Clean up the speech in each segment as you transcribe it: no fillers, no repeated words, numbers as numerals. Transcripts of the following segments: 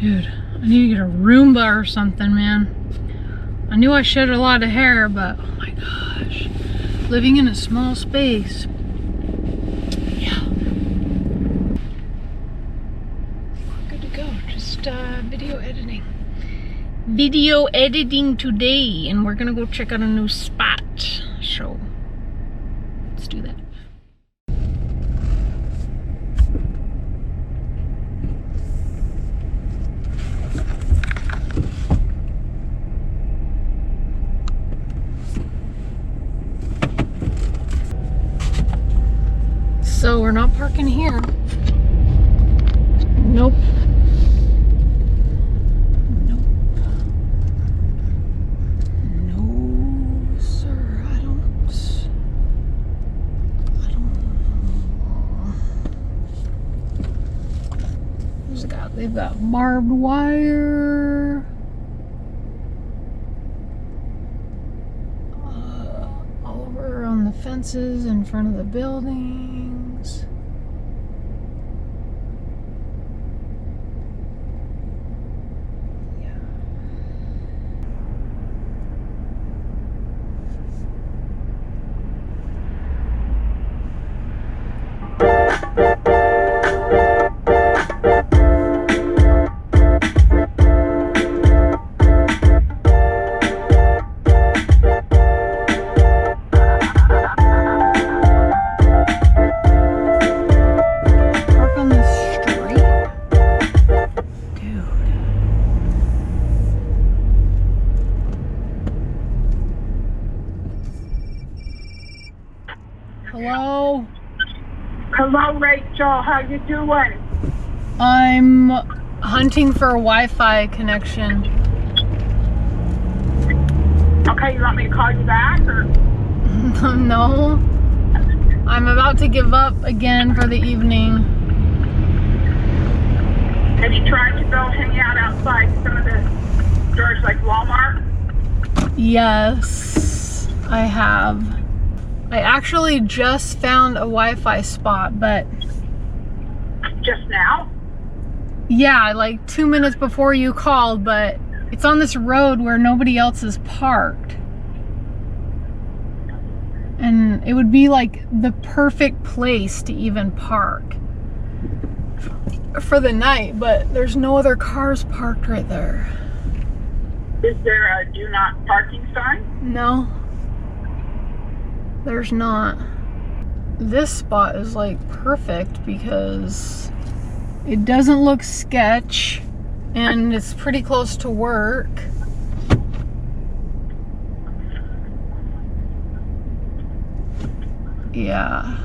Dude, I need to get a Roomba or something, man. I knew I shed a lot of hair, but oh my gosh. Living in a small space. Yeah. Good to go. Just video editing. Video editing today, and we're gonna go check out a new spot. So let's do that. So we're not parking here. Nope. Nope. No, sir. I don't know. They've got barbed wire. All over on the fences in front of the buildings. Hello? Hello, Rachel. How you doing? I'm hunting for a Wi-Fi connection. Okay, you want me to call you back, or? No. I'm about to give up again for the evening. Have you tried to go hang out outside some of the stores like Walmart? Yes, I have. I actually just found a Wi-Fi spot, but... Just now? Yeah, like 2 minutes before you called, but it's on this road where nobody else is parked. And it would be like the perfect place to even park for the night, but there's no other cars parked right there. Is there a do not parking sign? No. There's not. This spot is like perfect because it doesn't look sketch and it's pretty close to work. Yeah.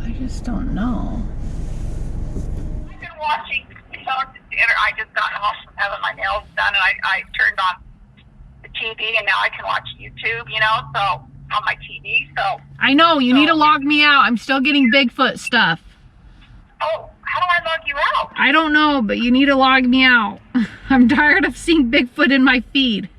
I just don't know. I've been watching dinner. I just got home from having my nails done, and I turned on the TV, and now I can watch YouTube, you know, so on my TV. So I know, you need to log me out. I'm still getting Bigfoot stuff. Oh, how do I log you out? I don't know, but you need to log me out. I'm tired of seeing Bigfoot in my feed.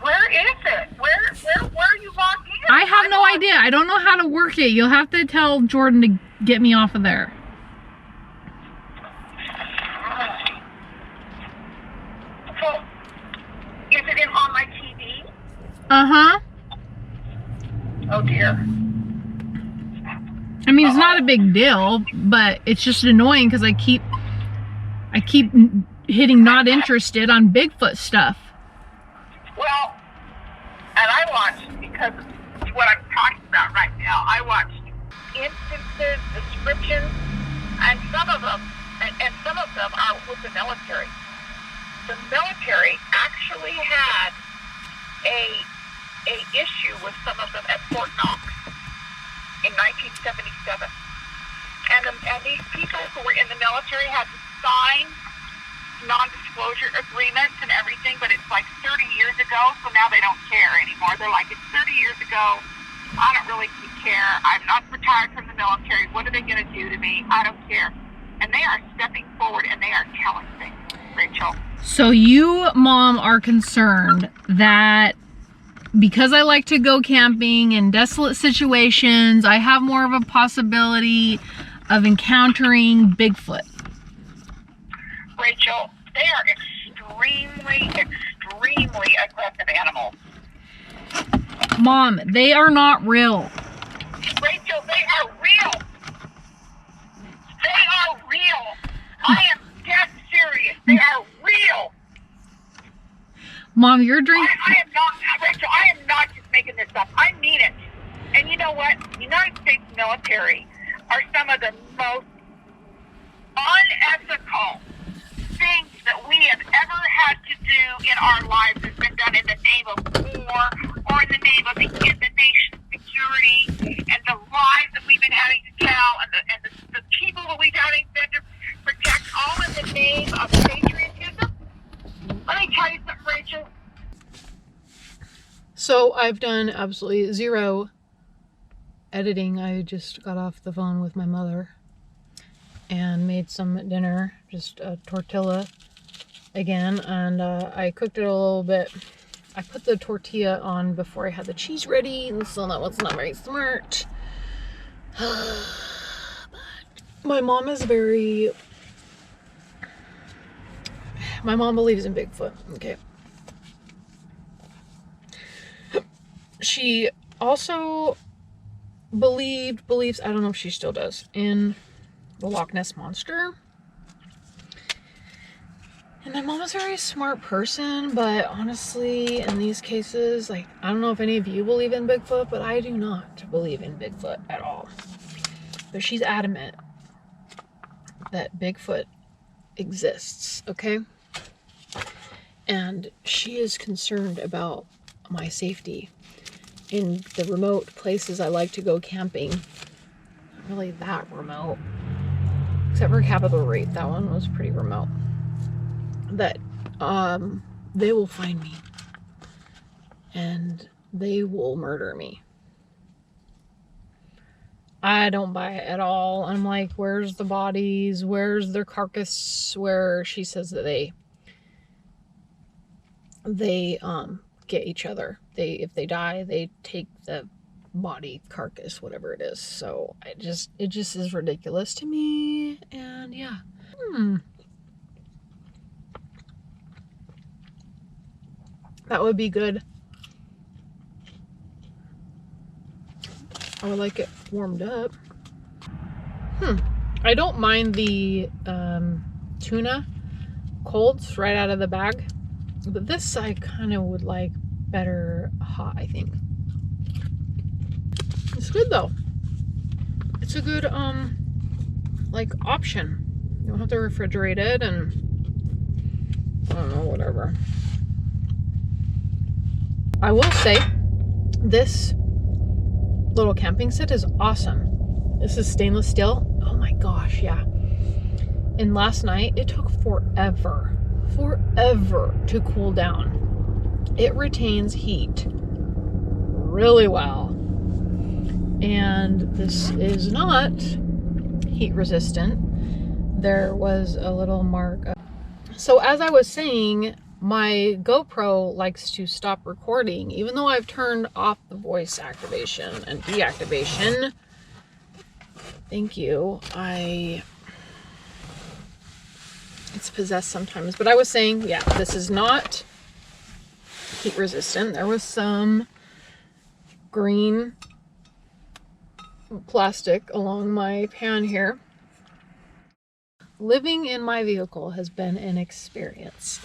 Where is it? Where are you logged in? I have no idea. I don't know how to work it. You'll have to tell Jordan to get me off of there. So, is it on my TV? Uh-huh. Oh dear. I mean, it's not a big deal, but it's just annoying because I keep hitting not interested on Bigfoot stuff. Well, and I watched, because of what I'm talking about right now, I watched instances, descriptions, and some of them are with the military. The military actually had a issue with some of them at Fort Knox in 1977. And these people who were in the military had to sign non-disclosure agreements and everything, but it's like 30 years ago, so now they don't care anymore. They're like, it's 30 years ago, I don't really care. I'm not retired from the military. What are they going to do to me? I don't care. And they are stepping forward and they are telling things, Rachel. So you, Mom, are concerned that because I like to go camping in desolate situations, I have more of a possibility of encountering Bigfoot. Rachel, they are extremely aggressive animals. Mom, they are not real. Rachel, they are real. They are real. I am dead serious. They are real. Mom, you're drinking. I am not, Rachel, I am not just making this up. I mean it. And you know what? The United States military are some of the most unethical things that we have ever had to do in our lives has been done in the name of war or in the name of the nation's security and the lives that we've been having to tell and the people that we've having to protect, all in the name of patriotism. Let me tell you something, Rachel. So I've done absolutely zero editing. I just got off the phone with my mother and made some dinner, just a tortilla again, and I cooked it a little bit. I put the tortilla on before I had the cheese ready, and so that was not very smart. My mom believes in Bigfoot, okay? She also believes, I don't know if she still does, in the Loch Ness Monster. And my mom is a very smart person, but honestly, in these cases, like, I don't know if any of you believe in Bigfoot, but I do not believe in Bigfoot at all. But she's adamant that Bigfoot exists, okay? And she is concerned about my safety in the remote places I like to go camping. Not really that remote. Except for Capitol Reef. That one was pretty remote. That they will find me. And they will murder me. I don't buy it at all. I'm like, where's the bodies? Where's their carcass? Where she says that they get each other. If they die, they take the body carcass, whatever it is. So it just is ridiculous to me. And yeah. That would be good. I would like it warmed up. I don't mind the tuna colds right out of the bag, but this I kind of would like better hot, I think. It's good though. It's a good like option. You don't have to refrigerate it, and I don't know, whatever. I will say this little camping set is awesome. This is stainless steel. Oh my gosh, yeah. And last night it took forever to cool down. It retains heat really well. And this is not heat resistant. There was a little mark. So as I was saying, my GoPro likes to stop recording, even though I've turned off the voice activation and deactivation. Thank you. It's possessed sometimes, but I was saying, yeah, this is not heat resistant. There was some green plastic along my pan here. Living in my vehicle has been an experience.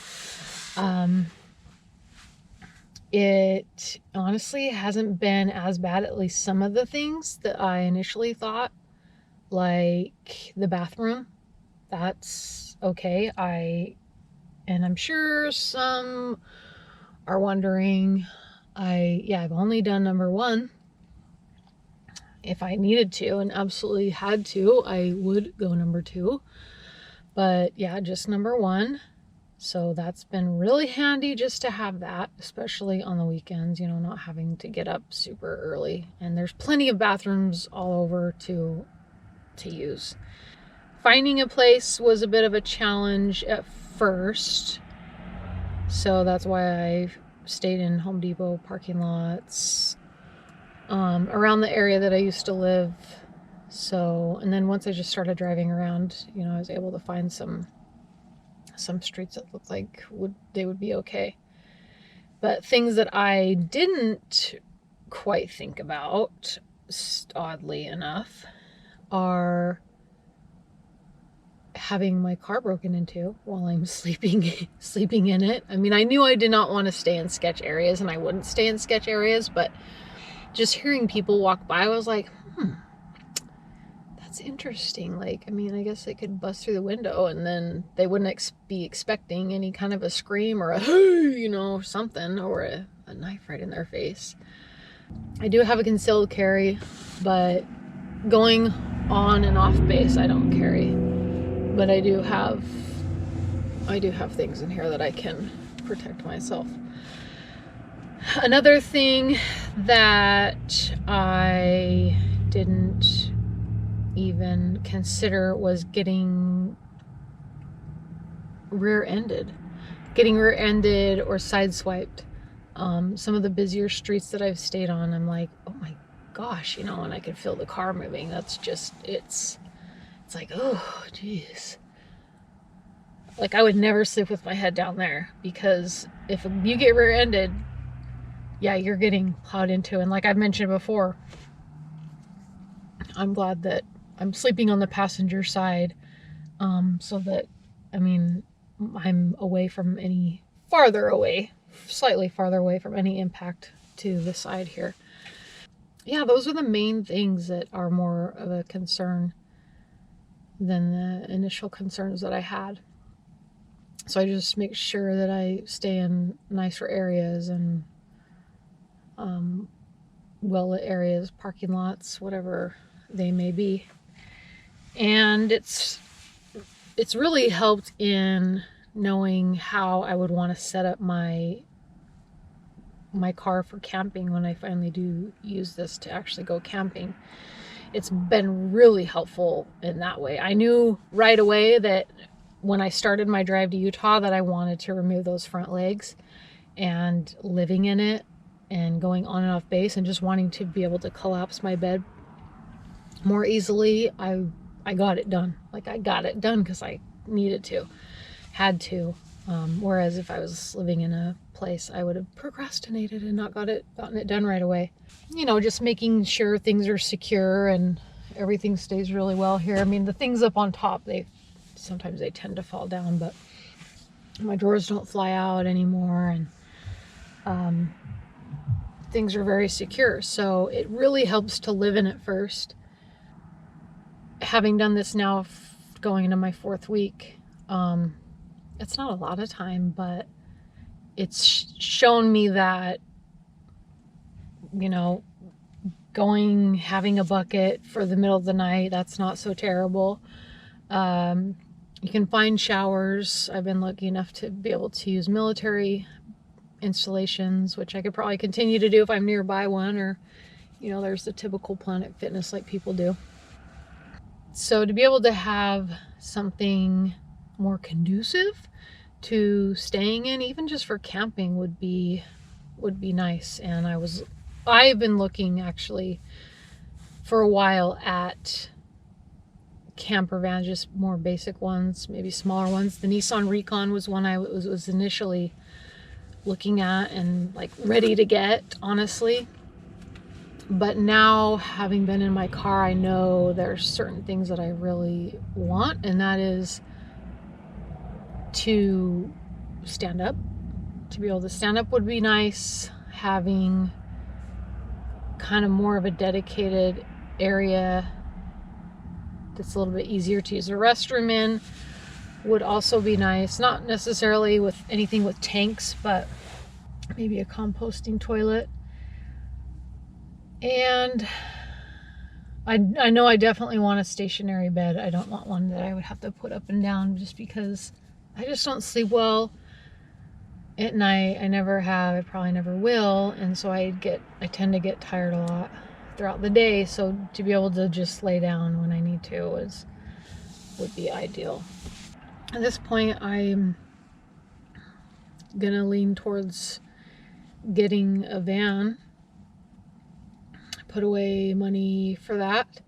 It honestly hasn't been as bad, at least some of the things that I initially thought, like the bathroom. That's okay. And I'm sure some are wondering, I've only done number 1. If I needed to and absolutely had to, I would go number 2. But yeah, just number 1. So that's been really handy just to have that, especially on the weekends, you know, not having to get up super early. And there's plenty of bathrooms all over to use. Finding a place was a bit of a challenge at first. So that's why I stayed in Home Depot parking lots, around the area that I used to live. So, and then once I just started driving around, you know, I was able to find some streets that looked like they would be okay. But things that I didn't quite think about, oddly enough, are having my car broken into while I'm sleeping in it. I mean, I knew I did not want to stay in sketch areas, and I wouldn't stay in sketch areas, but just hearing people walk by, I was like, that's interesting. Like, I mean, I guess they could bust through the window and then they wouldn't be expecting any kind of a scream or a, hey, you know, something, or a knife right in their face. I do have a concealed carry, but going on and off base, I don't carry. But I do have things in here that I can protect myself. Another thing that I didn't even consider was getting rear-ended or sideswiped. Some of the busier streets that I've stayed on, I'm like, oh my gosh, you know, and I could feel the car moving. That's just, it's like, oh geez. Like, I would never sleep with my head down there, because if you get rear-ended, yeah, you're getting plowed into. And like I've mentioned before, I'm glad that I'm sleeping on the passenger side, so that, I mean, I'm slightly farther away from any impact to the side here. Yeah, those are the main things that are more of a concern than the initial concerns that I had. So I just make sure that I stay in nicer areas and well-lit areas, parking lots, whatever they may be. And it's really helped in knowing how I would want to set up my car for camping when I finally do use this to actually go camping. It's been really helpful in that way. I knew right away that when I started my drive to Utah that I wanted to remove those front legs, and living in it and going on and off base and just wanting to be able to collapse my bed more easily, I got it done. Like, I got it done because I needed to, had to. Whereas if I was living in a place, I would have procrastinated and not gotten it done right away. You know, just making sure things are secure and everything stays really well here. I mean, the things up on top, sometimes they tend to fall down, but my drawers don't fly out anymore, and things are very secure. So it really helps to live in it first. Having done this now, going into my 4th week, it's not a lot of time, but it's shown me that, you know, having a bucket for the middle of the night, that's not so terrible. You can find showers. I've been lucky enough to be able to use military installations, which I could probably continue to do if I'm nearby one, or, you know, there's the typical Planet Fitness like people do. So to be able to have something more conducive to staying in, even just for camping, would be nice. And I've been looking actually for a while at camper vans, just more basic ones, maybe smaller ones. The Nissan Recon was one I was initially looking at and like ready to get, honestly. But now, having been in my car, I know there's certain things that I really want, and that is to stand up. To be able to stand up would be nice. Having kind of more of a dedicated area that's a little bit easier to use the restroom in would also be nice. Not necessarily with anything with tanks, but maybe a composting toilet. And I know I definitely want a stationary bed. I don't want one that I would have to put up and down, just because I just don't sleep well at night. I never have, I probably never will, and so I tend to get tired a lot throughout the day. So to be able to just lay down when I need to would be ideal. At this point, I'm gonna lean towards getting a van. I put away money for that.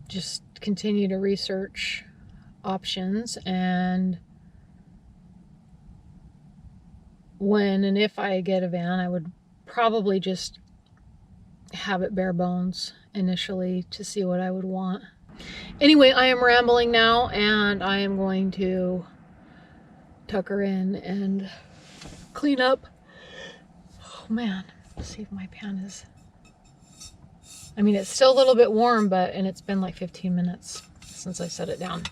Just continue to research options, and when and if I get a van, I would probably just have it bare bones initially to see what I would want. Anyway, I am rambling now, and I am going to tuck her in and clean up. Oh man, let's see if my pan is... I mean, it's still a little bit warm, and it's been like 15 minutes since I set it down.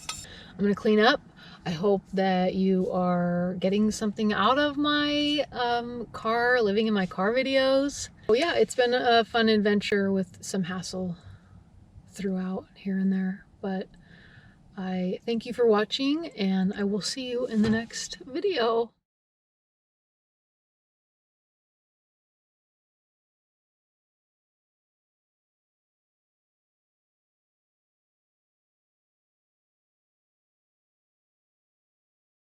I'm gonna clean up. I hope that you are getting something out of my living in my car videos. Oh yeah, it's been a fun adventure with some hassle throughout here and there, but I thank you for watching, and I will see you in the next video.